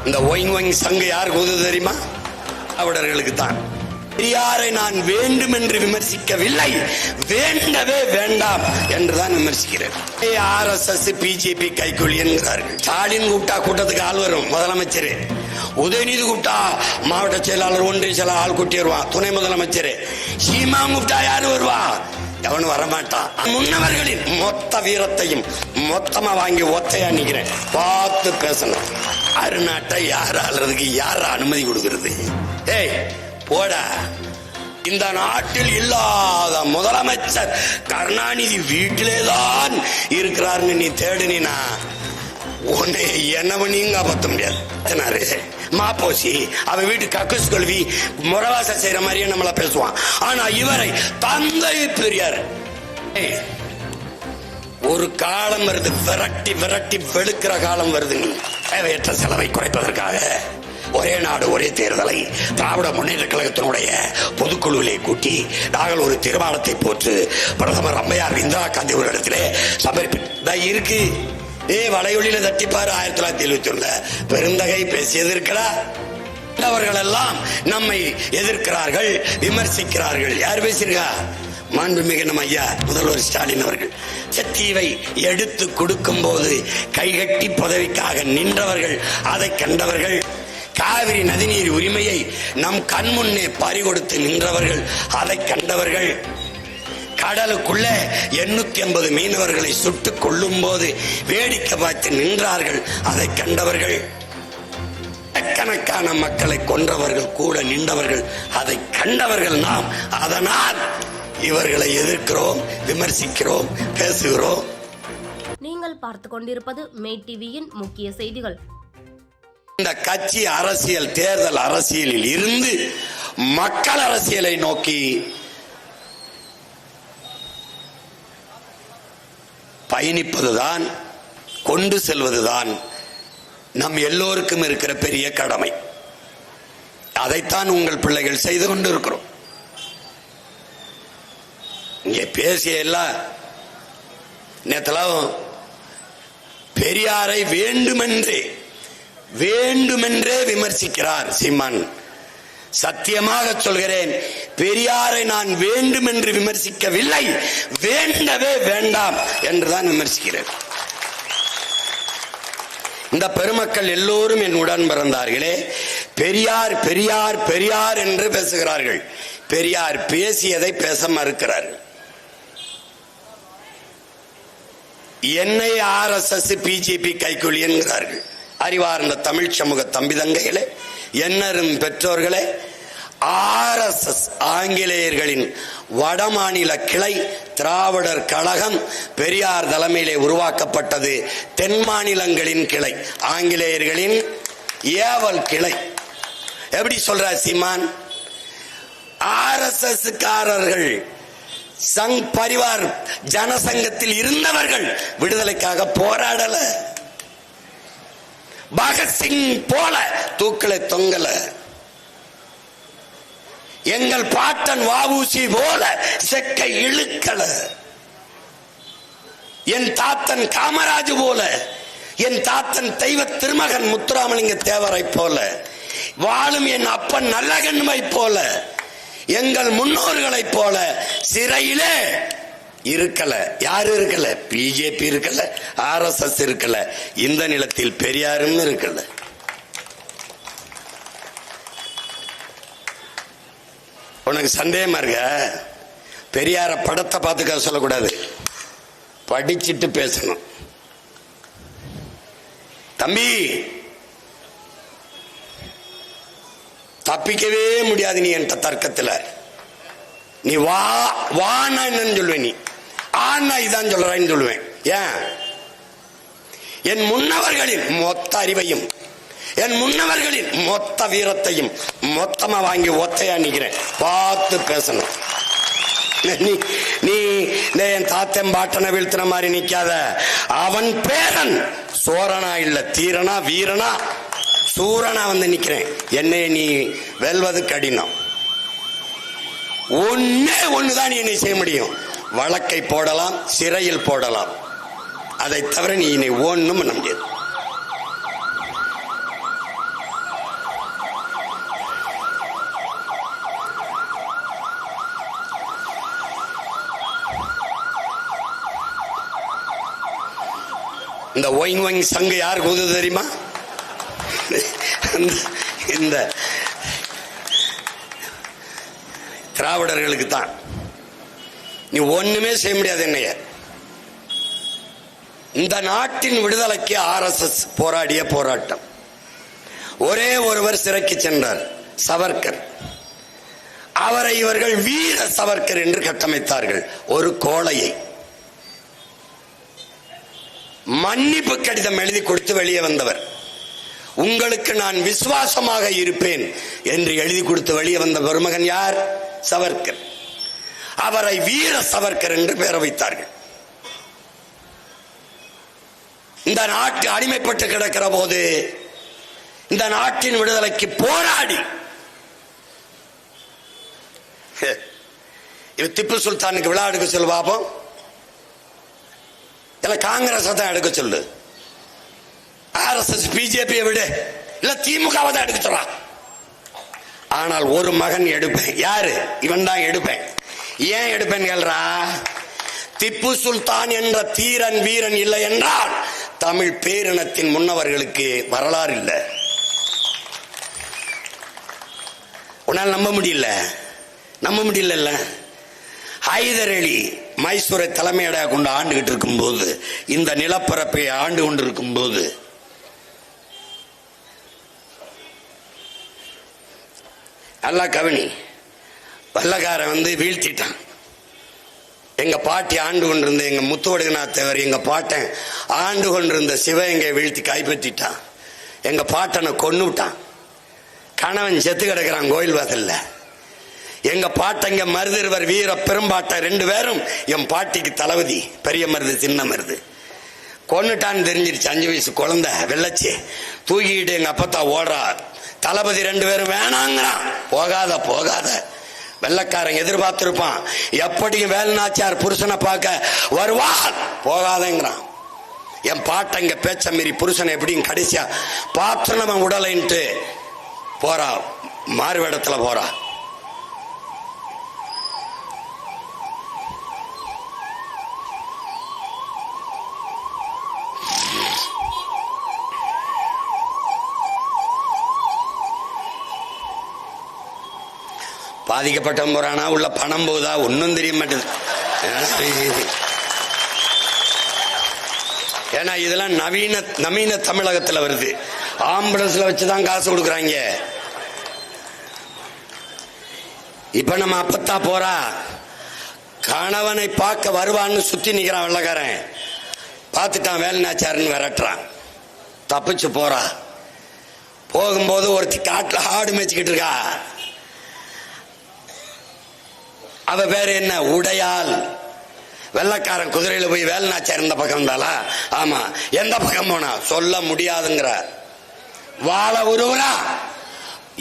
இந்த ஒயிங் ஒயிங் சங்கு யாருக்கு உதவு தெரியுமா? அவடர்களுக்கு தான். பெரியாரை நான் வேண்டும் என்று விமர்சிக்கவில்லை, வேண்டவே வேண்டாம் என்றுதான் விமர்சிக்கிறேன். RSS பிஜேபி கைகூலி என்கிறார்கள். ஸ்டாலின் கூப்பிட்டா கூட்டத்துக்கு ஆள் வரும், முதலமைச்சர். உதயநிதி கூப்பிட்டா மாவட்ட செயலாளர், ஒன்றிய செயலாளர் ஆள் கூட்டி வருவான், துணை முதலமைச்சர். சீமா கூப்பிட்டா யாரு வருவா? எவனும் வரமாட்டான். முன்னவர்களின் மொத்த வீரத்தையும் மொத்தமா வாங்கி ஒத்தையா நிக்கிறேன். பார்த்து பேசணும். அருநாட்டை யார் ஆளுறதுக்கு யார அனுமதி கொடுக்கிறது? ஏய் போடா. இந்த நாட்டில் இல்லாத முதலமைச்சர் கருணாநிதி வீட்டிலேதான் இருக்கிறார்னு நீ தேடுனா உன்னை என்ன நீங்க பத்த முடியாது. மாப்போசி அவன் வீட்டு கக்கூஸ் கல்வி முறவாச செய்யற மாதிரியே நம்மள பேசுவான். ஆனா இவரை தந்தை பெரியார். ஒரு காலம் வருது, விரட்டி விரட்டி வெளுக்கிற காலம் வருது. தேவையற்ற செலவை குறைப்பதற்காக ஒரே நாடு ஒரே தேர்தலை திராவிட முன்னேற்ற கழகத்தினுடைய பொதுக்குழுவிலே கூட்டி நாங்கள் ஒரு தீர்மானத்தை போட்டு பிரதமர் அம்மையார் இந்திரா காந்தி ஒரு இடத்திலே சமர்ப்பித்த இருக்கு. வலையொலியில தட்டிப்பாரு 1971 பெருந்தகை பேசியது இருக்கடா. அவர்கள் எல்லாம் நம்மை எதிர்க்கிறார்கள், விமர்சிக்கிறார்கள். யார் பேசியிருக்கா? மாண்புமிகு நம்ம ஐயா முதல்வர் ஸ்டாலின் அவர்கள். சத்தியவை எடுத்து கொடுக்கும் போது கைகட்டி பதவிக்காக நின்றவர்கள், அதை கண்டவர்கள். காவிரி நதிநீர் உரிமையை நம் கண்முன்னே பறிகொடுத்து நின்றவர்கள், அதை கண்டவர்கள். கடலுக்குள்ள 850 மீனவர்களை சுட்டுக் கொள்ளும் போது வேடிக்கை பார்த்து நின்றார்கள், அதை கண்டவர்கள். கணக்கான மக்களை கொன்றவர்கள் கூட நின்றவர்கள், அதை கண்டவர்கள் நாம். அதனால் இவர்களை எதிர்க்கிறோம், விமர்சிக்கிறோம், பேசுகிறோம். நீங்கள் பார்த்து கொண்டிருப்பது மே டிவியின் முக்கிய செய்திகள். இந்த கட்சி அரசியல், தேர்தல் அரசியலில் இருந்து மக்கள் அரசியலை நோக்கி பயணிப்பதுதான், கொண்டு செல்வதுதான் நம் எல்லோருக்கும் இருக்கிற பெரிய கடமை. அதைத்தான் உங்கள் பிள்ளைகள் செய்து கொண்டு இருக்கிறோம். இங்கே பேசிய எல்லாம் நேத்தெல்லாம் பெரியாரை வேண்டுமென்றே விமர்சிக்கிறார் சீமான். சத்தியமாக சொல்கிறேன், பெரியாரை நான் வேண்டும் என்று விமர்சிக்கவில்லை, வேண்டவே வேண்டாம் என்றுதான் விமர்சிக்கிறேன். இந்த பெருமக்கள் எல்லோரும் என் உடன் பிறந்தார்களே. பெரியார் பெரியார் பெரியார் என்று பேசுகிறார்கள். பெரியார் பேசியதை பேச மறுக்கிறார்கள். என்னை RSS பிஜேபி கைகூலி என்கிறார்கள். அறிவார்ந்த தமிழ் சமூக தம்பிதங்கைகளே, என்னரும் பெற்றோர்களே, RSS ஆங்கிலேயர்களின் வடமாநில கிளை திராவிடர் கழகம் பெரியார் தலைமையிலே உருவாக்கப்பட்டது. தென் மாநிலங்களின் கிளை, ஆங்கிலேயர்களின் ஏவல் கிளை. எப்படி சொல்ற சீமான்? RSS காரர்கள் சங் பரிவார் ஜனசங்கத்தில் இருந்தவர்கள் விடுதலைக்காக போராடல. பகத்சிங் போல தூக்கலை தொங்கல. எங்கள் பாட்டன் வஉசி போல செக்கை இழுக்கல. என் தாத்தன் காமராஜ் போல, என் தாத்தன் தெய்வ திருமகன் முத்துராமலிங்க தேவரை போல, வாழும் என் அப்பன் நல்லகண்மை போல, எங்கள் முன்னோர்களை போல சிறையிலே இருக்கல. யாரு இருக்கல? பிஜேபி இருக்கல, RSS இருக்கல, இந்த நிலத்தில் பெரியாரும் இருக்கல. உனக்கு சந்தேகமா இருக்க? பெரியார படத்தை பார்த்துக்க சொல்லக்கூடாது, படிச்சுட்டு பேசணும். தம்பி, தப்பிக்கவே முடியாது நீ என் தர்க்கத்தில். நீ வான்னா என்னன்னு சொல்லுவேன், நீ ஆனா இதான் சொல்றேன்னு சொல்லுவேன். ஏன்? என் முன்னவர்களின் மொத்த அறிவையும் என் முன்னவர்களின் மொத்த வீரத்தையும் மொத்தமா வாங்கி ஒத்தையா நிக்கிறேன். பார்த்து பேசணும். நீ என் தாத்தன் பாட்டனை வீழ்த்தின மாதிரி நிக்காத. அவன் பேரன் சோரனா இல்ல தீரனா வீரனா சூரனா வந்து நிக்கிறேன். என்னை நீ வெல்வது கடினம். ஒண்ணுதான் என்னை செய்ய முடியும். வழக்கை போடலாம், சிறையில் போடலாம். அதை தவிர நீ என்னை ஒண்ணும் பண்ண முடியாது. இந்த ஒயிங் ஒயிங் சங்கு யாருக்கு உதவு தெரியுமா? இந்த திராவிடர்களுக்கு தான். நீ ஒண்ணுமே செய்ய முடியாது. என்னைய இந்த நாட்டின் விடுதலைக்கு RSS போராடிய போராட்டம். ஒரே ஒருவர் சிறைக்கு சென்றார், சவர்கர். அவரை இவர்கள் வீர சவர்கர் என்று கட்டமைத்தார்கள். ஒரு கோழையை மன்னிப்பு கடிதம் எழுதி கொடுத்து வெளியே வந்தவர். உங்களுக்கு நான் விசுவாசமாக இருப்பேன் என்று எழுதி கொடுத்து வெளியே வந்த பெருமகன் யார்? சவர்கர். அவரை வீர சவர்கர் என்று பெயர் வைத்தார்கள். இந்த நாட்டு அடிமைப்பட்டு கிடக்கிற போது இந்த நாட்டின் விடுதலைக்கு போராடி திப்பு சுல்தானுக்கு விழா எடுக்க சொல்லு பாப்போம். இல்ல காங்கிரஸ் தான் எடுக்க சொல்லு, RSS பிஜேபியை விடு, இல்ல திமுகவை தான் எடுக்க சொல்றா. ஆனால் ஒரு மகன் எடுப்பேன். யாரு? இவன் தான் எடுப்பேன். ஏன் எடுப்பேன் கேள்றா? திப்பு சுல்தான் என்ற தீரன் வீரன் இல்லை என்றால் தமிழ் பேரினத்தின் முன்னவர்களுக்கு வரலாறு இல்லை. உன்னால் நம்ப முடியல. ஹைதர் அலி மைசூரை தலைமையடையாக கொண்டு ஆண்டுகிட்டு இருக்கும் போது, இந்த நிலப்பரப்பை ஆண்டு கொண்டிருக்கும் போது, அல்லா கவனி, வல்லக்காரன் வீழ்த்திட்டான். எங்க பாட்டி ஆண்டு கொண்டிருந்த எங்க முத்துவடுகநாத் தேவர், எங்க பாட்டன் ஆண்டு கொண்டிருந்த சிவகங்கை வீழ்த்தி கைப்பற்றிட்டான். எங்க பாட்டனை கொன்னுட்டான். கணவன் செத்து கிடக்கிறான் கோயில் வாசல்ல. எங்க பாட்டங்க மருதிருவர் வீர பெரும்பாட்ட 2 பேரும் என் பாட்டிக்கு தளபதி. பெரிய மருது சின்ன மருது கொன்னுட்டான்னு தெரிஞ்சிருச்சு. 5 வயசு குழந்தை வெள்ளச்சி தூக்கிட்டு எங்க அப்பத்தா ஓடுறார். தளபதி 2 பேரும் வேணாங்கிறான். போகாத வெள்ளக்காரன் எதிர்பார்த்திருப்பான். எப்படியும் வேலுநாச்சியார் புருஷனை பார்க்க வருவார், போகாதங்கிறான். என் பாட்டங்க பேச்ச மீறி புருஷனை எப்படியும் கடைசியா பார்த்து நம்ம உடலைன்ட்டு போறா, மாறுவேடத்துல போறா. பாதிக்கப்பட்டவன் போறானா, உள்ள பணம் போகுதா, ஒன்னும் தெரிய மாட்டேது. ஏன்னா இதெல்லாம் நவீன தமிழகத்துல வருது. ஆம்புலன்ஸ்ல வச்சுதான் காசு கொடுக்குறாங்க. இப்ப நம்ம அப்பத்தா போறா, கணவனை பார்க்க வருவான்னு சுத்தி நிக்கிறான் வெள்ளக்காரன். பார்த்துட்டான், வேலுநாச்சியார்னு விரட்டுறான். தப்பிச்சு போறா. போகும்போது ஒருத்தி காட்டுல ஆடு மேய்ச்சிக்கிட்டு இருக்கா. அவ வேற என்ன, உடையாள். வெள்ளக்காரன் குதிரையில போய் வேலுநாச்சியார் இந்த பக்கம் இருந்தாளா? ஆமா. எந்த பக்கம் போனா சொல்ல முடியாதுங்கிற. வாழ உருவரா,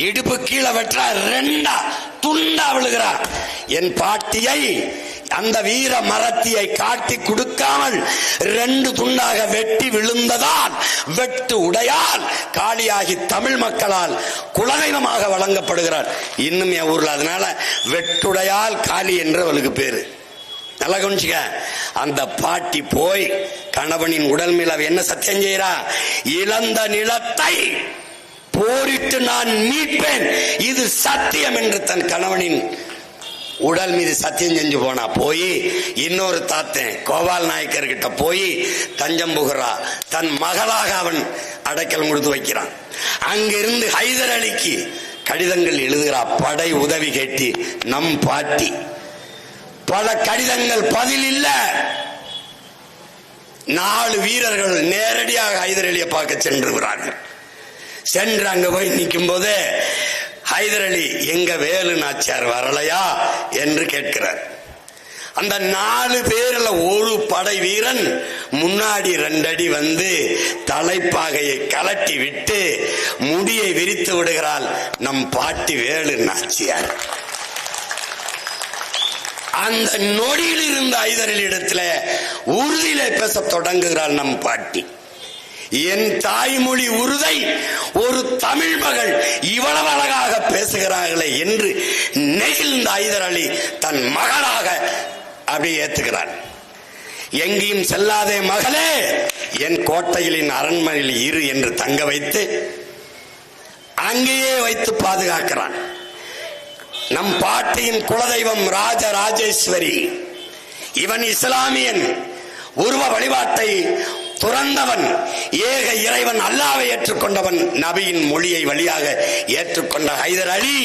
இடுப்பு கீழே வெற்றா, 2 துண்டா விழுகிறா. என் பாட்டியை, அந்த வீர மரத்தியை காட்டி கொடுக்காமல் 2 துண்டாக வெட்டி விழுந்ததால் வெட்டு உடையால் காளியாகி தமிழ் மக்களால் குலதெய்வமாக வழங்கப்படுகிறார் இன்னும் என் ஊர்ல. அதனால வெட்டுடையால் காளி என்று அவளுக்கு பேரு. நல்லா கவனிச்சுக்க. அந்த பாட்டி போய் கணவனின் உடல் மேல என்ன சத்தியம் செய்யறா? இழந்த நிலத்தை போரிட்டு நான் மீட்பேன், இது சத்தியம் என்று தன் கணவனின் உடல் மீது சத்தியம் செஞ்சு போனா. போய் இன்னொரு தாத்தன் கோபால் நாயக்கர் கிட்ட போய் தஞ்சம் புகிறா. தன் மகளாக அவன் அடைக்கலம் கொடுத்து வைக்கிறான். அங்கிருந்து ஹைதர் அலிக்கு கடிதங்கள் எழுதுகிறா. படை உதவி கேட்டு நம் பாட்டி. பல கடிதங்கள் பதில் இல்ல. 4 வீரர்கள் நேரடியாக ஹைதர் அலியை பார்க்க சென்றுகிறார்கள். சென்று அங்க போய் நிற்கும் போது ஹைதர் அலி, எங்க வேலுநாச்சியார் வரலையா என்று கேட்கிறார். அந்த 4 பேர்ல ஒரு படை வீரன் முன்னாடி 2 அடி வந்து தலைப்பாகையை கலட்டி விட்டு முடியை விரித்து விடுகிறாள் நம் பாட்டி வேலுநாச்சியார். அந்த நொடியில் இருந்த ஹைதர் அலி இடத்துல உறுதியில பேச தொடங்குகிறாள் நம் பாட்டி. என் தாய்மொழி உறுதை ஒரு தமிழ் மகள் இவ்வளவு அழகாக பேசுகிறார்களே என்று நெகிழ்ந்த ஹைதர் அலி தன் மகளாக அப்படியே ஏத்துக்கிறார். எங்கேயும் செல்லாதே மகளே, என் கோட்டையிலின் அரண்மனையில் இரு என்று தங்க வைத்து அங்கேயே வைத்து பாதுகாக்கிறான். நம் பாட்டியின் குலதெய்வம் ராஜராஜேஸ்வரி. இவன் இஸ்லாமியன், உருவ வழிபாட்டை துறந்தவன், ஏக இறைவன் அல்லாவை ஏற்றுக்கொண்டவன், நபியின் மொழியை வழியாக ஏற்றுக்கொண்ட ஹைதர் அலி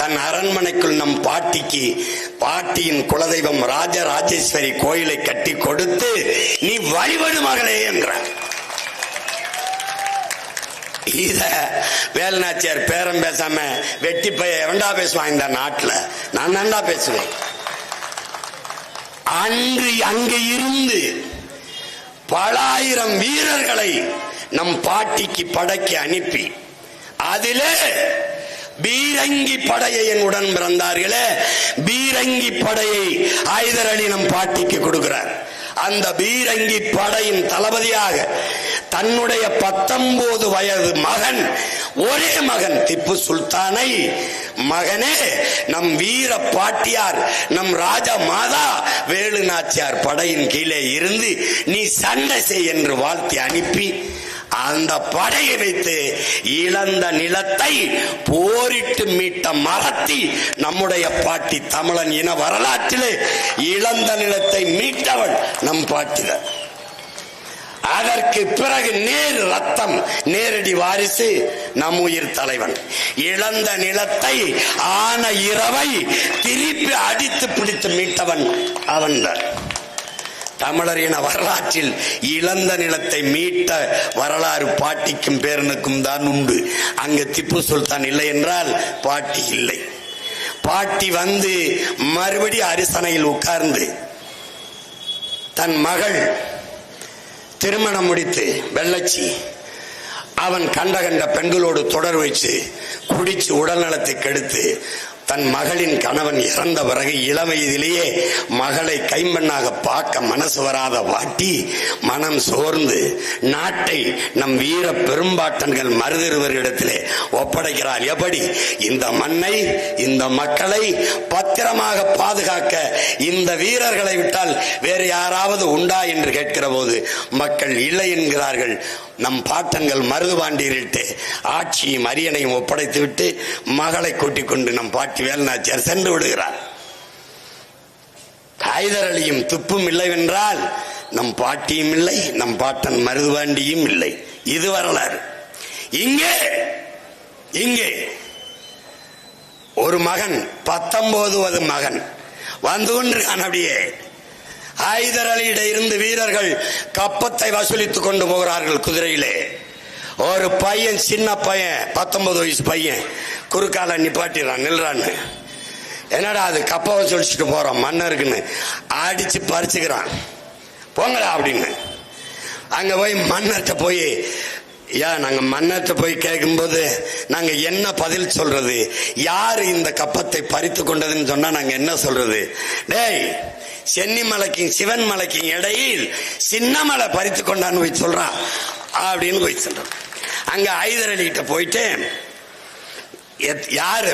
தன் அரண்மனைக்குள் நம் பாட்டியின் குலதெய்வம் ராஜராஜேஸ்வரி கோயிலை கட்டி கொடுத்து நீ வழிபடு மகளே என்றார். இத வேலுநாச்சியார் பேரம் பேசாம வெட்டி பைய எவன்டா பேசுவான் இந்த நாட்டுல? நான் தான்டா பேசுவேன். அன்று அங்கு இருந்து பல ஆயிரம் வீரர்களை நம் பாட்டிக்கு படைக்கு அனுப்பி அதிலே பீரங்கி படையை என் உடன் பிறந்தார்களே, பீரங்கி படையை ஹைதர் அலி நம் பாட்டிக்கு கொடுக்கிறார். அந்த பீரங்கி படையின் தளபதியாக தன்னுடைய 19 வயது மகன், ஒரே மகன் திப்பு சுல்தானை, மகனே நம் வீர பாட்டியார் நம் ராஜா மாதா வேலு நாச்சியார் படையின் கீழே இருந்து நீ சண்டை செய் என்று வாழ்த்தி அனுப்பி அந்த படையை வைத்து இழந்த நிலத்தை போரிட்டு மீட்ட மரத்தி நம்முடைய பாட்டி தமிழன் இன வரலாற்றிலே இழந்த நிலத்தை மீட்டவள் நம் பாட்டிதான். அதற்கு பிறகு நேரு ரத்தம் நேரடி வாரிசு நம் உயிர் தலைவன். இழந்த நிலத்தை ஆன இரவை திருப்பி அடித்து பிடித்து மீட்டவன் அவன்தான். தமிழர் இன வரலாற்றில் இழந்த நிலத்தை மீட்ட வரலாறு பாட்டிக்கும் பேரனுக்கும் தான் உண்டு. அங்கு திப்பு சுல்தான் இல்லை என்றால் பாட்டி இல்லை. பாட்டி வந்து மறுபடி அரிசனையில் உட்கார்ந்து தன் மகள் திருமணம் முடித்து வெள்ளச்சி அவன் கண்ட பெண்களோடு தொடர் வைத்து குடிச்சு உடல் நலத்தை கெடுத்து தன் மகளின் கணவன் இறந்த பிறகு இளம் வயதிலேயே மகளை கைம்பெண்ணாக பார்க்க மனசு வராத வாட்டி மனம் சோர்ந்து நாட்டை நம் வீர பெரும்பாட்டன்கள் மருதிருவரிடத்திலே ஒப்படைக்கிறார். எப்படி இந்த மண்ணை இந்த மக்களை பத்திரமாக பாதுகாக்க இந்த வீரர்களை விட்டால் வேறு யாராவது உண்டா என்று கேட்கிற போது மக்கள் இல்லை என்கிறார்கள். நம் பாட்டன்கள் மருதுபாண்டியரிட்டு ஆட்சியும் அரியணையும் ஒப்படைத்து விட்டு மகளை கூட்டிக் கொண்டு நம் பாட்டி வேலுநாச்சியார் சென்று விடுகிறார். ஹைதர் அலியும் துப்பும் இல்லைவென்றால் நம் பாட்டியும் இல்லை, நம் பாட்டன் மருதுபாண்டியும் இல்லை. இது வரலாறு. இங்கே ஒரு மகன் 19வது மகன் வந்து கொண்டிருக்கான். அப்படியே ஹைதர் அலியிட இருந்து வீரர்கள் கப்பத்தை வசூலித்துக் கொண்டு போகிறார்கள் குதிரையிலே. ஒரு பையன், சின்ன பையன், 19 வயசு பையன் குறுக்கால நிப்பாட்டிடுறான், நில்றான்னு. என்னடா அது கப்ப வசூலிச்சுட்டு போறோம் மன்னருக்குன்னு அடிச்சு பறிச்சுக்கிறான். போங்கடா அப்படின்னு அங்க போய் மன்னர்கிட்ட போய், ஏன் நாங்க மன்னர்கிட்ட போய் கேட்கும்போது நாங்க என்ன பதில் சொல்றது? யாரு இந்த கப்பத்தை பறித்து கொண்டதுன்னு சொன்னா நாங்க என்ன சொல்றது? டேய், சென்னிமலைக்கும் சிவன் மலைக்கும் இடையில் சின்னமலை பறித்து கொண்டான்னு போய் சொல்றான் அப்படின்னு போய் சொல்றான். அங்க ஹைதர் அலிகிட்ட போயிட்டு யாரு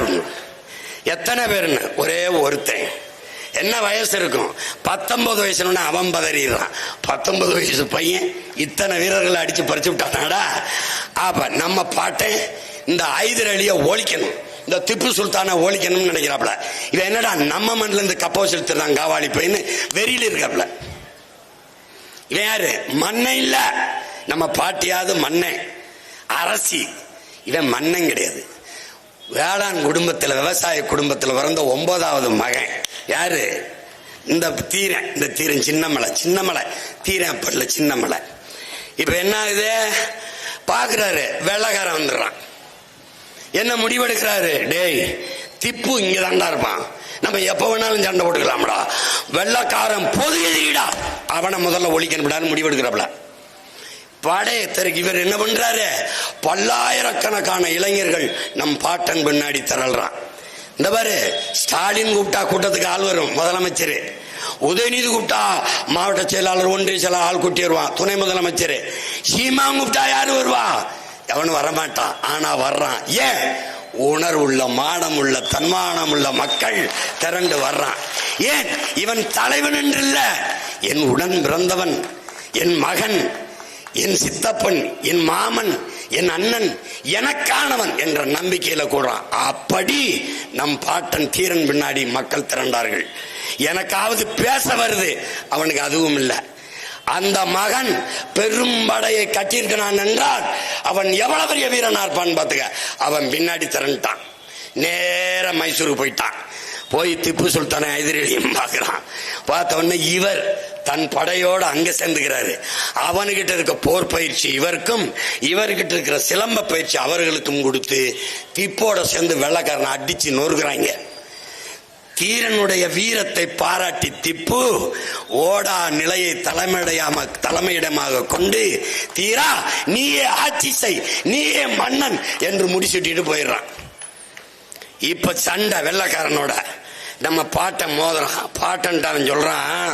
எத்தனை பேருன்னு ஒரே ஒருத்தன், என்ன வயசு இருக்கும்? 19 வயசுன்னு அவன் பதறிடுறான். 19 வயசு பையன் இத்தனை வீரர்களை அடிச்சு பறிச்சு விட்டானாடா. அப்ப நம்ம பாட்டை இந்த ஹைதர் அலியை ஒழிக்கணும், இந்த திப்பு சுல்தானை ஒழிக்கணும்னு நினைக்கிறாப்ல. இவன் என்னடா நம்ம மண்ணில இருந்து கப்போ செலுத்துறான் காவாலி போயின்னு வெறியில இருக்காப்ல. இவன் யாரு? மண்ணை இல்ல, நம்ம பாட்டியாவது மண்ணை அரசி. இவன் மண்ணன் கிடையாது. வேளாண் குடும்பத்தில், விவசாய குடும்பத்தில் பிறந்த 9வது மகன். யாரு? இந்த தீரன் சின்னமலை தீரன் படல சின்னமலை. இப்ப என்ன ஆகுது? பாக்குறாரு, வெள்ளக்காரன் வந்துடுறான். என்ன முடிவெடுக்கிறாரு? டேய், திப்பு இங்க தாண்டா இருப்பான், நம்ம எப்ப வேணாலும் சண்டை போட்டுக்கலாம்டா, வெள்ளக்காரன் பொது எதிரிடா, அவனை முதல்ல ஒழிக்கணும்டான்னு முடிவெடுக்கிறாப்ல. படையத்தருக்கு இவர் என்ன பண்றாரு? பல்லாயிரக்கணக்கான இளைஞர்கள் நம் பாட்டன் பின்னாடி திரள்றான். இந்த பாரு, ஸ்டாலின் கூப்பிட்டா கூட்டத்துக்கு ஆள் வரும், முதலமைச்சர். உதயநிதி கூப்பிட்டா மாவட்ட செயலாளர், ஒன்றிய செயலாளர் ஆள் கூட்டி வருவான், துணை முதலமைச்சர். சீமா கூப்பிட்டா யாரு வருவா? எவனும் வரமாட்டான். ஆனா வர்றான். ஏன்? உணர்வுள்ள, மானம் உள்ள, தன்மானம் உள்ள மக்கள் திரண்டு வர்றான். ஏன்? இவன் தலைவன் என்று இல்ல, என் உடன் பிறந்தவன், என் மகன், என் சித்தப்பன், என் மாமன், என் அண்ணன் எனக்கானவன் என்ற நம்பிக்கையில கூறான். அப்படி நம் பாட்டன் தீரன் பின்னாடி மக்கள் திரண்டார்கள். எனக்காவது பேச வருது, அவனுக்கு அதுவும் இல்லை. அந்த மகன் பெரும் படையை கட்டியிருக்கிறான் என்றால் அவன் எவ்வளவு பெரிய வீரனா இருப்பான்னு பாத்துக்க. அவன் பின்னாடி திரண்டான், நேர மைசூருக்கு போயிட்டான். போய் திப்பு சுல்தானை எதிரியும் பார்க்கிறான். பார்த்த உடனே இவர் தன் படையோடு அங்க சேர்ந்துக்கிறாரு. அவனுகிட்ட இருக்க போர் பயிற்சி இவருக்கும், இவர்கிட்ட இருக்கிற சிலம்ப பயிற்சி அவர்களுக்கும் கொடுத்து திப்போட சேர்ந்து வெள்ளக்காரனை அடிச்சு நொறுக்குறாங்க. தீரனுடைய வீரத்தை பாராட்டி திப்பு ஓடா நிலையை தலைமையிடமாக கொண்டு, தீரா நீயே ஆட்சி செய், நீயே மன்னன் என்று முடிச்சுட்டு போயிடுறான். இப்ப சண்டை வெள்ளக்காரனோட. நம்ம பாட்டன் மோதுறான். பாட்டன் சொல்றான்,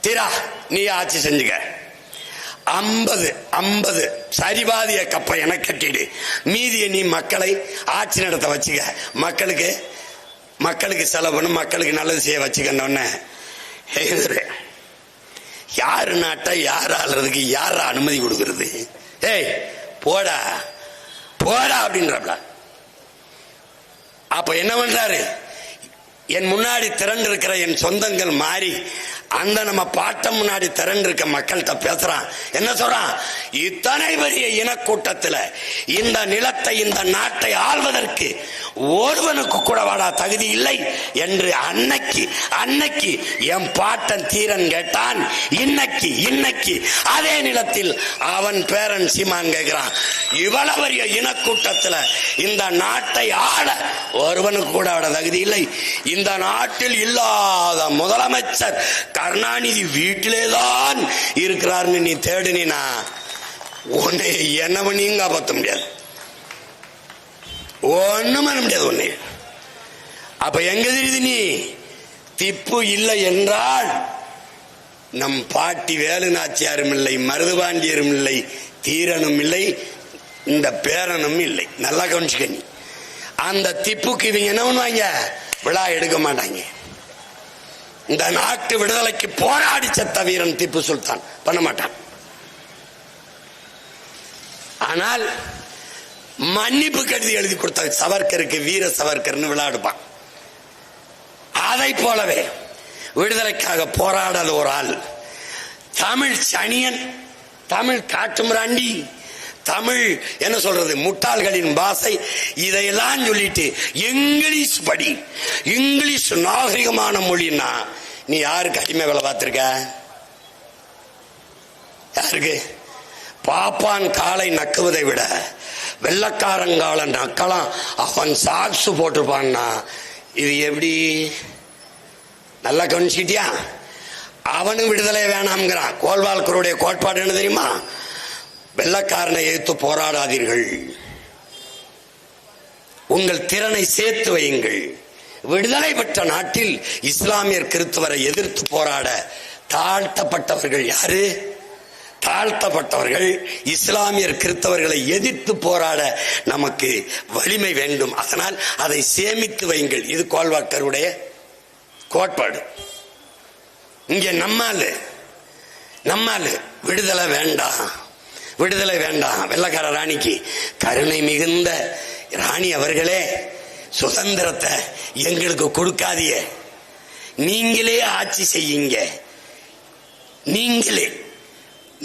தீரா நீ ஆட்சி செஞ்சுக்க, 50 சரிபாதிய கப்பை எனக்கு கட்டிடு, மீதியை நீ மக்களை ஆட்சி நடத்த வச்சுக்க, மக்களுக்கு செலவு பண்ணு, மக்களுக்கு நல்லது செய்ய வச்சுக்கன்னு. யாரு நாட்டை யார் ஆளுறதுக்கு யார அனுமதி கொடுக்கறது? ஏய் போடா போடா அப்படின்றப்பல. அப்ப என்ன பண்றாரு? என் முன்னாடி திரண்டு இருக்கிற என் சொந்தங்கள் மாறி அந்த நம்ம பாட்டம் முன்னாடி திரண்டு இருக்க மக்கள்கிட்ட பேசுறான். என்ன சொல்றான்? இத்தனை பெரிய இனக்கூட்டத்தில் இந்த நிலத்தை இந்த நாட்டை ஆள்வதற்கு ஒருவனுக்கு கூட வாடா தகுதி இல்லை என்று அன்னைக்கு என் பாட்டன் தீரன் கேட்டான். இன்னைக்கு அதே நிலத்தில் அவன் பேரன் சீமான் கேட்கிறான், இவ்வளவு பெரிய இனக்கூட்டத்தில் இந்த நாட்டை ஆள ஒருவனுக்கு கூட வாட தகுதி இல்லை. இந்த நாட்டில் இல்லாத முதலமைச்சர் கருணாநிதி வீட்டிலேதான் இருக்கிறார்னு நீ தேடுனா உன்னை என்ன பண்ணியும் காப்பாற்ற முடியாது, ஒண்ணும் பண்ண முடியாது உன்னை. அப்ப எங்க தெரியுது? நீ திப்பு இல்லை என்றால் நம் பாட்டி வேலு நாச்சியாரும் இல்லை, மருதுபாண்டியரும் இல்லை, தீரனும் இல்லை, இந்த பேரனும் இல்லை. நல்லா கவனிச்சுக்க. நீ அந்த திப்புக்கு இவங்க என்ன பண்ணுவாங்க? விழா எடுக்க மாட்டாங்க. இந்த நாட்டு விடுதலைக்கு போராடி செத்த வீரன் திப்பு சுல்தான் பண்ண மாட்டான். ஆனால் மன்னிப்பு கடிதம் எழுதி கொடுத்த சவர்கருக்கு வீர சவர்கர்னு விழா எடுப்பான். அதை போலவே விடுதலைக்காக போராடாத ஒரு ஆள், தமிழ் சனியன், தமிழ் காட்டுமிராண்டி, தமிழ் என்ன சொல்றது முட்டாள்களின் பாஷை, இதையெல்லாம் சொல்லிட்டு இங்கிலீஷ் படி, இங்கிலீஷ் நாகரிகமான மொழின்னா நீ யாருக்கு அடிமை வேலை பார்த்திருக்க? யாருக்கு? பாப்பான் காலை நக்குவதை விட வெள்ளக்காரங்கால நக்கலாம் அவன் சாக்ஸ் போட்டிருப்பான்னா இது எப்படி? நல்லா கவனிச்சிட்டியா? அவனும் விடுதலை வேணாம்ங்கிறான். கோல்வால்கருடைய கோட்பாடு என்ன தெரியுமா? வெள்ளக்காரனை எதிர்த்து போராடாதீர்கள், உங்கள் திறனை சேர்த்து வையுங்கள். விடுதலை பெற்ற நாட்டில் இஸ்லாமியர் கிறிஸ்தவரை எதிர்த்து போராட தாழ்த்தப்பட்டவர்கள் யாரு? தாழ்த்தப்பட்டவர்கள் இஸ்லாமியர் கிறிஸ்தவர்களை எதிர்த்து போராட நமக்கு வலிமை வேண்டும். அதனால் அதை சேமித்து வையுங்கள். இது கோல்வாக்கருடைய கோட்பாடு. இங்க நம்மால் விடுதலை வேண்டாம், விடுதலை வேண்டாம். வெள்ளக்கார ராணிக்கு கருணை மிகுந்த ராணி அவர்களே, சுதந்திரத்தை எங்களுக்கு கொடுக்காதீங்க, நீங்களே ஆட்சி செய்யுங்க,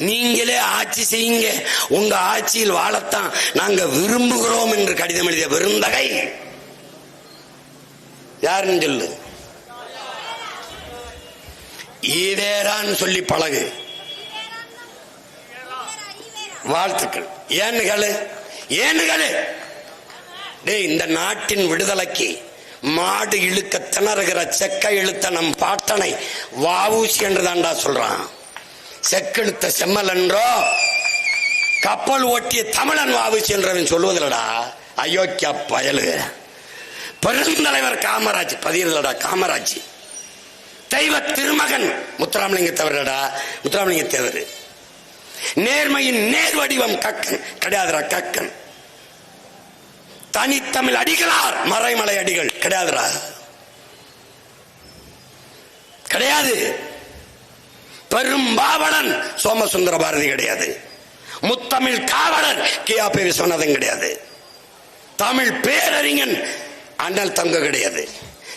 நீங்களே ஆட்சி செய்யுங்க, உங்க ஆட்சியில் வாழத்தான் நாங்க விரும்புகிறோம் என்று கடிதம் எழுதிய பெருந்தகை யாருன்னு சொல்லு. ஈவேரான்னு சொல்லி பழகு. வாழ்த்துக்கள். ஏன்னு இந்த நாட்டின் விடுதலைக்கு மாடு இழுக்க திணறுகிற செக்க இழுத்த நம் பாட்டனை வாவூசி என்று தாண்டா சொல்றான். செக்கெழுத்த செம்மல் என்றோ கப்பல் ஓட்டிய தமிழன் வாவூசி என்றவன் சொல்லுவதில்லடா. அயோக்கிய பயலு. பெருந்தலைவர் காமராஜ் பதியலடா. காமராஜ் தெய்வ திருமகன் முத்துராமலிங்க தேவரடா. முத்துராமலிங்க தேவர் நேர்மையின் நேர் வடிவம் கக்கன் கிடையாதுரா. கக்கன் தனித்தமிழ் அடிகளார் மறைமலை அடிகள் கிடையாதுரா. கிடையாது. பெரும்பாவலன் சோமசுந்தர பாரதி கிடையாது. முத்தமிழ் காவலர் கே.ஆ.பி. விஸ்வநாதன் கிடையாது. தமிழ் பேரறிஞன் அண்ணல் தங்க கிடையாது.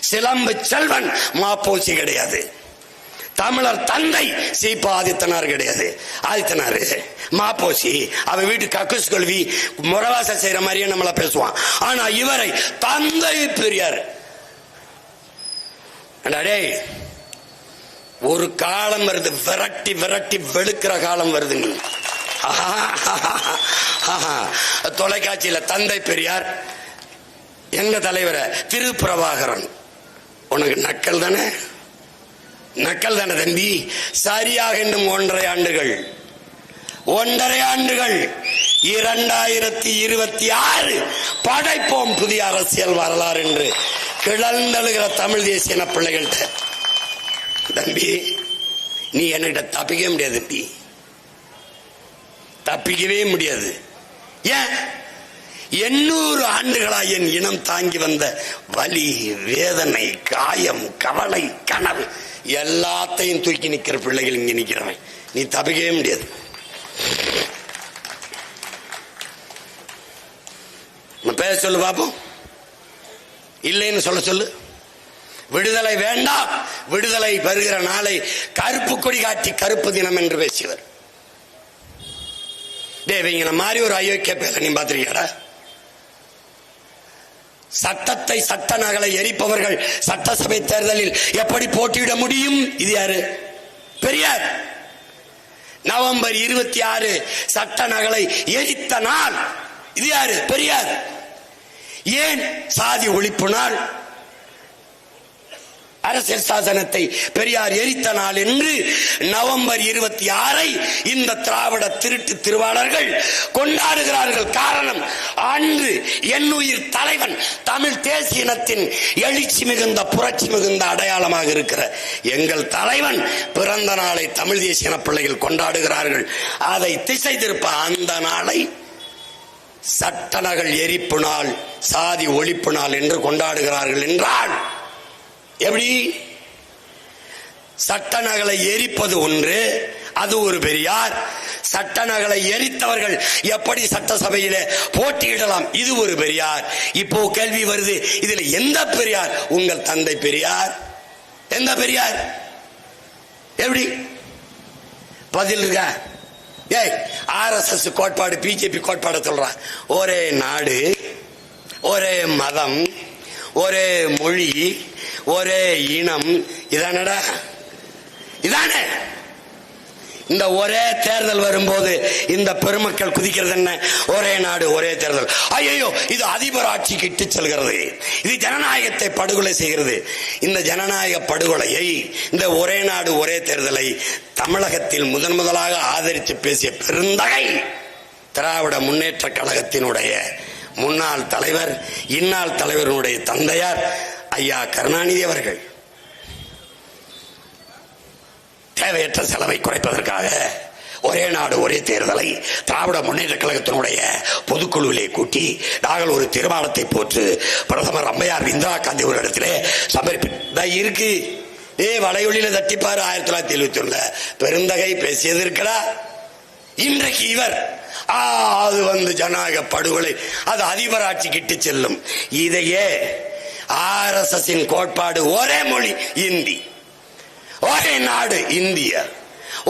சிலம்பு செல்வன் மாப்போசி கிடையாது. தமிழர் தந்தை சீபா ஆதித்தனார் கிடையாது. ஆதித்தனார் மாப்போசி, அவன் வீட்டு கக்குஸ் கொள்வி முறவாச செய்யற மாதிரியே நம்மள பேசுவான். ஆனா இவரை தந்தை பெரியார். ஒரு காலம் வருது, விரட்டி விரட்டி வெளுக்கிற காலம் வருதுங்க. தொலைக்காட்சியில தந்தை பெரியார், எங்க தலைவரை திருப்பிரபாகரன். உனக்கு நக்கல் தானே, நக்கல் தானே தம்பி. சரியாக இன்னும் 1.5 ஆண்டுகள் 2026 படைப்போம் புதிய அரசியல் வரலாறு என்று கிளந்தழுகிற தமிழ் தேசிய பிள்ளைகள்கிட்ட. தம்பி நீ என்கிட்ட தப்பிக்க முடியாது தம்பி, தப்பிக்கவே முடியாது. ஏன்? 800 ஆண்டுகளா என் இனம் தாங்கி வந்த வலி, வேதனை, காயம், கவலை, கனவு எல்லாத்தையும் தூக்கி நிக்கிற பிள்ளைகள் இங்க நிக்கிறவன். நீ தப்பிக்கவே முடியாது. பேச சொல்லு பாப்போம். இல்லைன்னு சொல்ல சொல்லு. விடுதலை வேண்டாம், விடுதலை வருகிற நாளை கருப்பு கொடி காட்டி கருப்பு தினம் என்று பேசியவர். தேவிங்க மாதிரி ஒரு அயோக்கிய பேச நீ பாத்திருக்கியாடா? சட்டத்தை, சட்ட நகலை எரிப்பவர்கள் சட்டசபை தேர்தலில் எப்படி போட்டியிட முடியும்? இது யாரு? பெரியார். நவம்பர் 26 சட்ட நகலை எரித்த நாள். இது யாரு? பெரியார். ஏன் சாதி ஒழிப்பு நாள், அரசியல் சாசனத்தை பெரியார் எரித்த நாள் என்று நவம்பர் 26 இந்த திராவிட திருட்டு திருவாளர்கள் கொண்டாடுகிறார்கள். காரணம், அன்று என்னுயிர் தலைவன் தமிழ் தேசிய இனத்தின் எழுச்சி மிகுந்த, புரட்சி மிகுந்த அடையாளமாக இருக்கிற எங்கள் தலைவன் பிறந்த நாளை தமிழ் தேசிய பிள்ளைகள் கொண்டாடுகிறார்கள். அதை திசை திருப்ப அந்த நாளை சட்ட நகல் எரிப்பு நாள், சாதி ஒழிப்பு நாள் என்று கொண்டாடுகிறார்கள் என்றால் எப்படி? சட்ட நகலை எரிப்பது ஒன்று, அது ஒரு பெரியார். சட்ட நகலை எரித்தவர்கள் எப்படி சட்டசபையில போட்டியிடலாம், இது ஒரு பெரியார். இப்போ கேள்வி வருது, இதுல எந்த பெரியார்? உங்கள் தந்தை பெரியார். எந்த பெரியார்? எப்படி பதில் இருக்கா? ஏய், RSS கோட்பாடு, பிஜேபி கோட்பாடு சொல்றான். ஒரே நாடு, ஒரே மதம், ஒரே மொழி, ஒரே இனம். இதானடா, இதானே. இந்த ஒரே தேர்தல் வரும்போது இந்த பெருமக்கள் குதிக்கிறது என்ன? ஒரே நாடு, ஒரே தேர்தல். ஐயோ, இது அதிபர் ஆட்சிக்கு இட்டு செல்கிறது, இது ஜனநாயகத்தை படுகொலை செய்கிறது. இந்த ஜனநாயக படுகொலையை, இந்த ஒரே நாடு ஒரே தேர்தலை தமிழகத்தில் முதலாக ஆதரித்து பேசிய பெருந்தகை திராவிட முன்னேற்ற கழகத்தினுடைய முன்னாள் தலைவர், இந்நாள் தலைவருடைய தந்தையார் ஐயா கருணாநிதி அவர்கள். தேவையற்ற செலவை குறைப்பதற்காக ஒரே நாடு ஒரே தேர்தலை திராவிட முன்னேற்ற கழகத்தினுடைய பொதுக்குழுவிலே கூட்டி நாங்கள் ஒரு தீர்மானத்தை போட்டு பிரதமர் அம்மையார் இந்திரா காந்தி ஒரு இடத்திலே சமர்ப்பித்த இருக்கு. வலையொலியில தட்டிப்பாரு 1971 பெருந்தகை பேசியது இருக்கடா. இன்றைக்கு இவர் அது ஜனநாயக படுகொலை, அது அதிபர் ஆட்சிக்கு இட்டு செல்லும். இதையே RSS கோட்பாடு, ஒரே மொழி இந்தி, ஒரே நாடு இந்திய,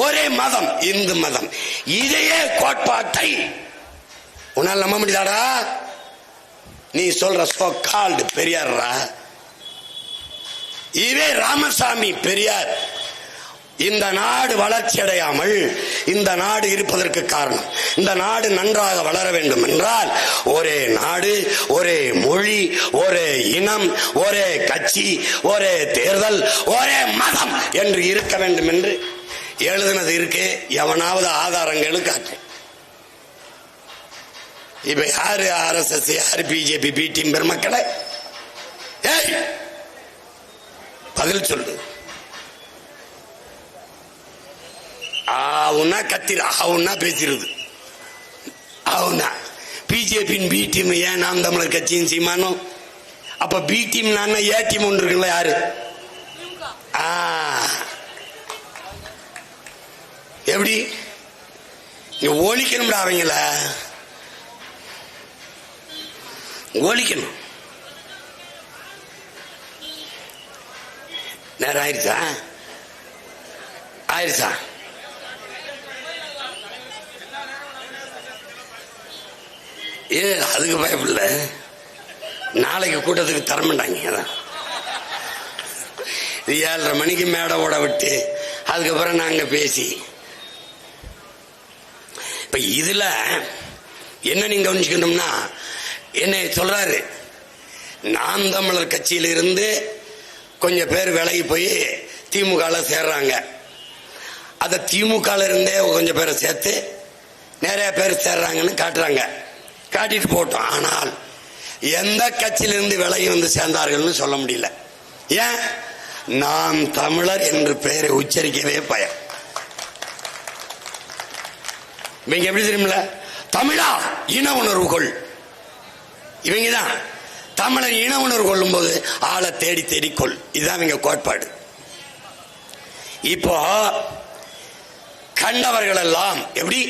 ஒரே மதம் இந்து மதம், இதையே கோட்பாட்டை உன்னால் நம்ப முடியாதா? நீ சொல்ற சோ கால்டு பெரியாரா? இவே ராமசாமி பெரியார். இந்த நாடு வளர்ச்சி அடையாமல் இந்த நாடு இருப்பதற்கு காரணம், இந்த நாடு நன்றாக வளர வேண்டும் என்றால் ஒரே நாடு, ஒரே மொழி, ஒரே இனம், ஒரே கட்சி, ஒரே தேர்தல், ஒரே மதம் என்று இருக்க வேண்டும் என்று எழுதினது இருக்கு. எவனாவது ஆதாரங்களும் காட்டு. இப்ப யாரு RSS, யாரு பிஜேபி, பி டீம் பெருமக்களை? பதில் சொல்லு. ஆவுன்னா கத்திர, ஆவுன்னா பேசிருது. ஆவுன்னா பிஜேபியின் பி டீம், ஏன் நாம் தமிழர் கட்சியின் சீமானும். அப்ப பி டீம் நான் ஏ டீம் ஒன்று இருக்குல்ல, யாரு? எப்படி இங்க ஒழிக்கணும்டா, அவங்கள ஒழிக்கணும். நேரம் ஆயிடுச்சா? ஆயிடுச்சா? அதுக்கு பயப்படல, நாளைக்கு கூட்டத்துக்கு தரமாட்டாங்க. அதான் 7:30 மணிக்கு மேடை ஓட விட்டு அதுக்கப்புறம் நாங்க பேசி, இப்ப இதுல என்ன நீங்க கவனிச்சுக்கணும்னா, என்ன சொல்றாரு, நாம் தமிழர் கட்சியிலிருந்து கொஞ்சம் பேர் விலகி போய் திமுக சேர்றாங்க. அத திமுக இருந்தே கொஞ்சம் பேரை சேர்த்து நிறைய பேர் சேர்றாங்கன்னு காட்டுறாங்க. காட்டிட்டு போட்டோம். ஆனால் எந்த கட்சியிலிருந்து விலகி வந்து சேர்ந்தார்கள் சொல்ல முடியல. ஏன்? நாம் தமிழர் என்று பெயரை உச்சரிக்கவே பயம். இவங்க எப்படி தெரியுமில்ல, தமிழா இன உணர்வு கொள். இவங்கதான் தமிழர் இன உணர்வு கொள்ளும் போது ஆளை தேடி தேடிக்கொள். இதுதான் இவங்க கோட்பாடு. இப்போ கண்டவர்கள் எல்லாம் எப்படி,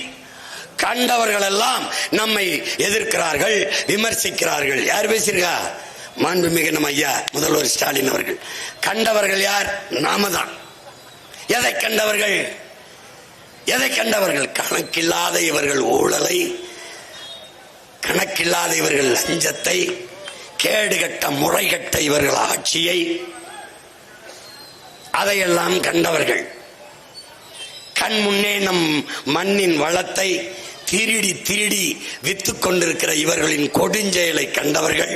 கண்டவர்கள் எல்லாம் நம்மை எதிர்க்கிறார்கள், விமர்சிக்கிறார்கள். யார் பேசியிருக்கா? மாண்புமிகு நம்ம ஐயா முதல்வர் ஸ்டாலின் அவர்கள். கண்டவர்கள் யார்? நாம தான். எதை கண்டவர்கள்? எதை கண்டவர்கள்? கணக்கில்லாத இவர்கள் ஊழலை, கணக்கில்லாத இவர்கள் லஞ்சத்தை, கேடுகட்ட முறைகட்ட இவர்கள் ஆட்சியை, அதையெல்லாம் கண்டவர்கள். கண் முன்னே நம் மண்ணின் வளத்தை திருடி திருடி வித்துக் கொண்டிருக்கிற இவர்களின் கொடுஞ்செயலை கண்டவர்கள்.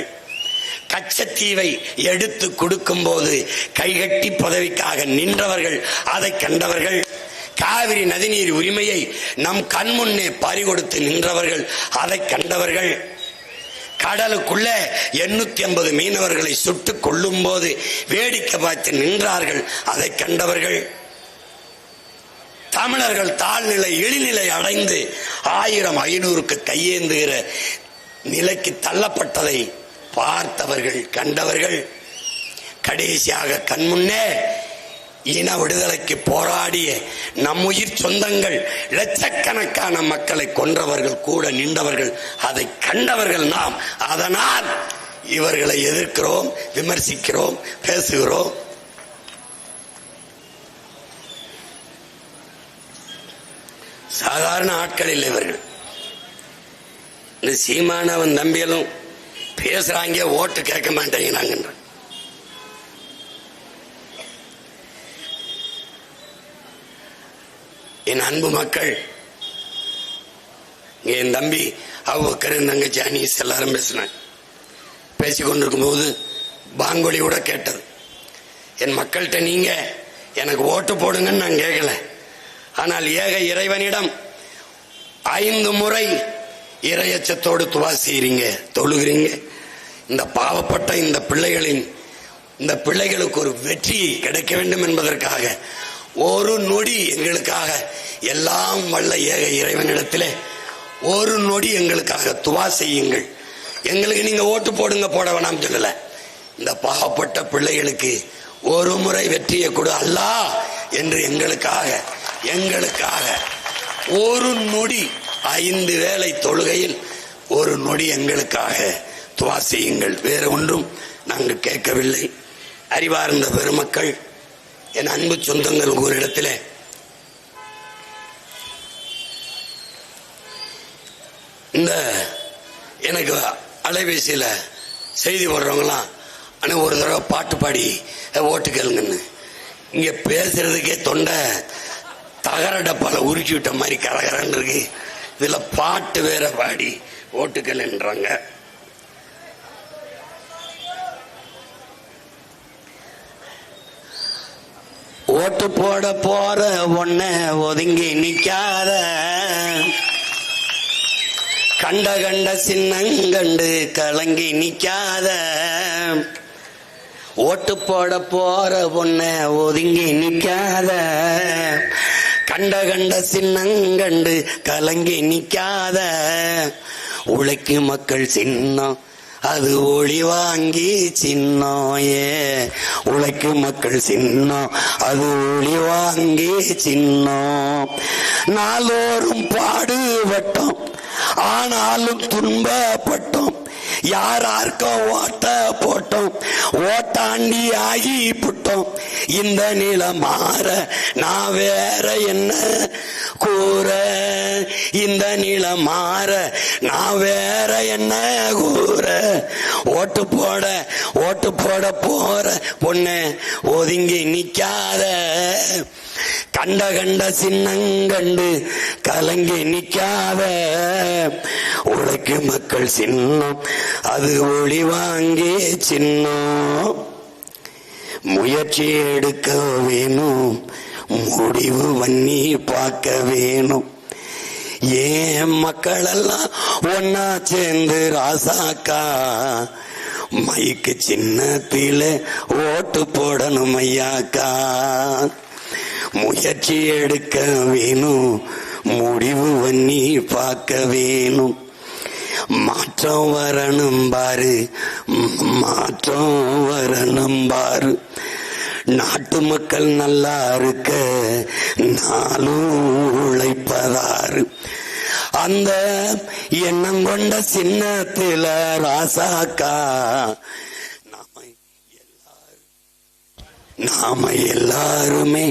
கச்சத்தீவை எடுத்து கொடுக்கும் போது கைகட்டி பதவிக்காக நின்றவர்கள், அதை கண்டவர்கள். காவிரி நதிநீர் உரிமையை நம் கண் முன்னே பறிகொடுத்து நின்றவர்கள், அதை கண்டவர்கள். கடலுக்குள்ள 850 மீனவர்களை சுட்டுக் கொள்ளும் போது வேடிக்கை பார்த்து நின்றார்கள், அதை கண்டவர்கள். தமிழர்கள் தாழ்நிலை இழிநிலை அடைந்து 1000-500க்கு கையேந்துகிற நிலைக்கு தள்ளப்பட்டதை பார்த்தவர்கள், கண்டவர்கள். கடைசியாக கண்முன்னே இன விடுதலைக்கு போராடிய நம்முயிர் சொந்தங்கள் லட்சக்கணக்கான மக்களை கொன்றவர்கள் கூட நின்றவர்கள், அதை கண்டவர்கள் நாம். அதனால் இவர்களை எதிர்க்கிறோம், விமர்சிக்கிறோம், பேசுகிறோம். சாதாரண ஆட்கள் இல்லை இவர்கள். இந்த சீமானவன் தம்பியலும் பேசுறாங்க, ஓட்டு கேட்க மாட்டேங்கிறாங்க. என் அன்பு மக்கள், என் தம்பி அவ்வக்கர், என் தங்கச்சி அனீஸ் எல்லாரும் பேசினாங்க. பேசிக்கொண்டிருக்கும் போது பாங்கொலி கூட கேட்டது. என் மக்கள்கிட்ட நீங்க எனக்கு ஓட்டு போடுங்கன்னு நான் கேட்கல. ஆனால் ஏக இறைவனிடம் 5 முறை இறையச்சத்தோடு துவா செய்றீங்க, தொழுகிறீங்க. இந்த பாவப்பட்ட இந்த பிள்ளைகளுக்கு ஒரு வெற்றி கிடைக்க வேண்டும் என்பதற்காக ஒரு நொடி எங்களுக்காக, எல்லாம் வல்ல ஏக இறைவனிடத்திலே ஒரு நொடி எங்களுக்காக துவா செய்யுங்கள். எங்களுக்கு நீங்க ஓட்டு போடுங்க, போட வேணாம் சொல்லல. இந்த பாவப்பட்ட பிள்ளைகளுக்கு ஒரு முறை வெற்றியை கொடு அல்லாஹ் என்று எங்களுக்காக ஒரு நொடி, 5 வேளை தொழுகையில் ஒரு நொடி எங்களுக்காக துவா செய்யுங்கள். வேற ஒன்றும் நாங்கள் கேட்கவில்லை. அறிவார்ந்த பெருமக்கள், என் அன்பு சொந்தங்கள், ஒரு இடத்துல இந்த எனக்கு அலைபேசியில செய்தி போடுறவங்களாம், ஆனால் ஒரு தடவை பாட்டு பாடி ஓட்டு கேளுங்கன்னு, இங்க பேசுறதுக்கே தொண்டை தகர டப்பால உருக்கி விட்ட மாதிரி கரகரன்னு இருக்கு. இதுல பாட்டு வேற பாடி ஓட்டுக்கள்ன்றாங்க. ஓட்டு போட போற ஒன்ன ஒதுங்கி நிக்காத, கண்ட சின்னங்கண்டு கலங்கி நிக்காத. ஓட்டு போட போற ஒன்ன ஒதுங்கி நிக்காத, கண்ட சின்னங்கண்டு கலங்கி நிக்காத. உழைக்கும் மக்கள் சின்னம் அது ஒளி வாங்கி சின்னோயே உழைக்கும் மக்கள் சின்னம் அது ஒளி வாங்கி சின்னம். நாளோறும் பாடுபட்டோம் ஆனாலும் துன்பப்பட்டோம் யாராருக்கும் ஓட்ட போட்டோம் ஓட்டாண்டி ஆகி புட்டோம். இந்த நிலம் மாற நான் வேற என்ன கூற இந்த நிலம் மாற நான் வேற என்ன கூற. ஓட்டு போட போற பொண்ணு ஒதுங்கி நிக்காத கண்ட சின்னங்கண்டு கலங்கி நிக்காத. உழைக்கும் மக்கள் சின்னம் அது ஒளி வாங்கி சின்னம். முயற்சி எடுக்க வேணும் முடிவு பண்ணி பார்க்க வேணும். ஏன் மக்கள் எல்லாம் ஒன்னா சேர்ந்து ராசாக்கா மைக்கு சின்னத்தில ஓட்டு போடணும் ஐயாக்கா. முயற்சி எடுக்க வேணும் முடிவு பண்ணி பார்க்க வேணும். மாற்றம் வரணும் பாரு மாற்றம் வரணும் பாரு. நாட்டு மக்கள் நல்லா இருக்க நாளும் உழைப்பதாரு. அந்த எண்ணம் கொண்ட சின்னத்தில ராசாக்கா நாம எல்லாருமே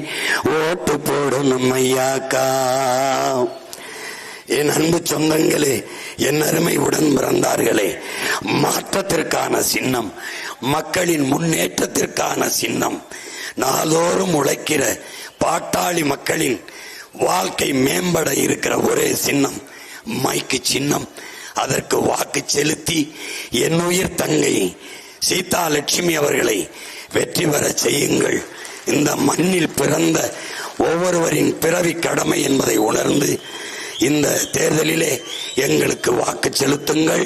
ஓட்டு போடணும் ஐயாக்கா. என் அன்பு சொந்தங்களே, என் அருமை உடன் பிறந்தார்களே, மாற்றத்திற்கான சின்னம் மக்களின் முன்னேற்றத்திற்கான சின்னம் நாளோறும் உழைக்கிற பாட்டாளி மக்களின் வாழ்க்கை மேம்பட இருக்கிற ஒரே சின்னம் மைக்கு சின்னம். அதற்கு வாக்கு செலுத்தி என் உயிர் தங்கை சீதா லட்சுமி அவர்களை வெற்றி பெற செய்யுங்கள். இந்த மண்ணில் பிறந்த ஒவ்வொருவரின் பிறவி கடமை என்பதை உணர்ந்து இந்த தேர்தலிலே எங்களுக்கு வாக்கு செலுத்துங்கள்.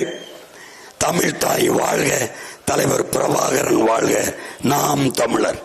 தமிழ் தாய் வாழ்க, தலைவர் பிரபாகரன் வாழ்க, நாம் தமிழர்.